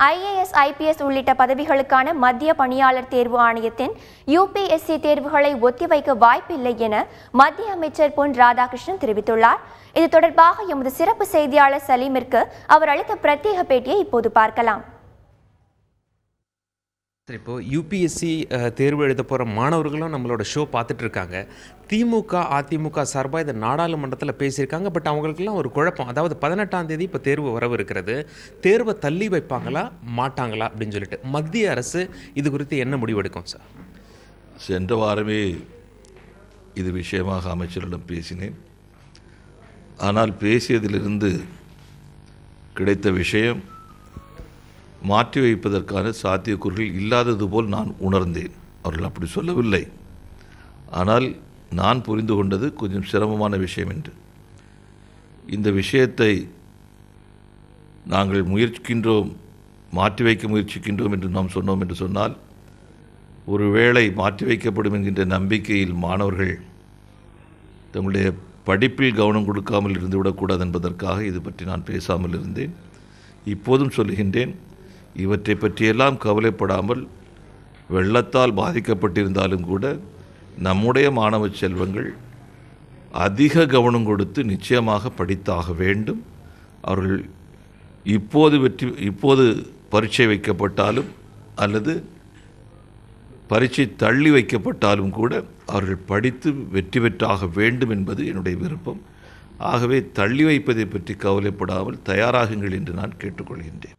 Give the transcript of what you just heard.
IAS, IPS உள்ளிட்ட பதவிகளுக்கான மத்திய பணியாளர் தேர்வு ஆணையத்தின் UPSC தேர்வுகளை ஒத்திவைக்க வாய்ப்பில்லை என மத்திய அமைச்சர் பொன் ராதாகிருஷ்ணன் தெரிவித்துள்ளார். இது தொடர்பாக எமது சிறப்பு செய்தியாளர் சலீமிற்கு அவர் அளித்த பிரத்யேக பேட்டியை இப்போது பார்க்கலாம். இப்போ UPSC தேர்வு எழுத போகிற மாணவர்களும் நம்மளோட ஷோ பார்த்துட்டு இருக்காங்க. திமுக அதிமுக சார்பாக இதை நாடாளுமன்றத்தில் பேசியிருக்காங்க. பட் அவங்களுக்கெல்லாம் ஒரு குழப்பம். அதாவது 18ஆம் தேதி இப்போ தேர்வு வரவு இருக்கிறது. தேர்வை தள்ளி வைப்பாங்களா மாட்டாங்களா அப்படின்னு சொல்லிட்டு மத்திய அரசு இது குறித்து என்ன முடிவெடுக்கும் சார்? சென்ற வாரமே இது விஷயமாக அமைச்சரிடம் பேசினேன். ஆனால் பேசியதிலிருந்து கிடைத்த விஷயம் மாற்றி வைப்பதற்கான சாத்தியக்கூறுகள் இல்லாதது போல் நான் உணர்ந்தேன். அவர்கள் அப்படி சொல்லவில்லை. ஆனால் நான் புரிந்து கொண்டது கொஞ்சம் சிரமமான விஷயம் என்று. இந்த விஷயத்தை நாங்கள் மாற்றி வைக்க முயற்சிக்கின்றோம் என்று நாம் சொன்னோம் என்று சொன்னால், ஒருவேளை மாற்றி வைக்கப்படும் என்கின்ற நம்பிக்கையில் மாணவர்கள் தங்களுடைய படிப்பில் கவனம் கொடுக்காமல் இருந்துவிடக்கூடாது என்பதற்காக இது பற்றி நான் பேசாமல் இருந்தேன். இப்போதும் சொல்லுகின்றேன், இவற்றை பற்றியெல்லாம் கவலைப்படாமல் வெள்ளத்தால் பாதிக்கப்பட்டிருந்தாலும் கூட நம்முடைய மாணவ செல்வங்கள் அதிக கவனம் கொடுத்து நிச்சயமாக படித்தாக வேண்டும். அவர்கள் இப்போது பரீட்சை வைக்கப்பட்டாலும் அல்லது பரீட்சை தள்ளி வைக்கப்பட்டாலும் கூட அவர்கள் படித்து வெற்றி பெற்றாக வேண்டும் என்பது என்னுடைய விருப்பம். ஆகவே தள்ளி வைப்பதை பற்றி கவலைப்படாமல் தயாராகுங்கள் என்று நான் கேட்டுக்கொள்கின்றேன்.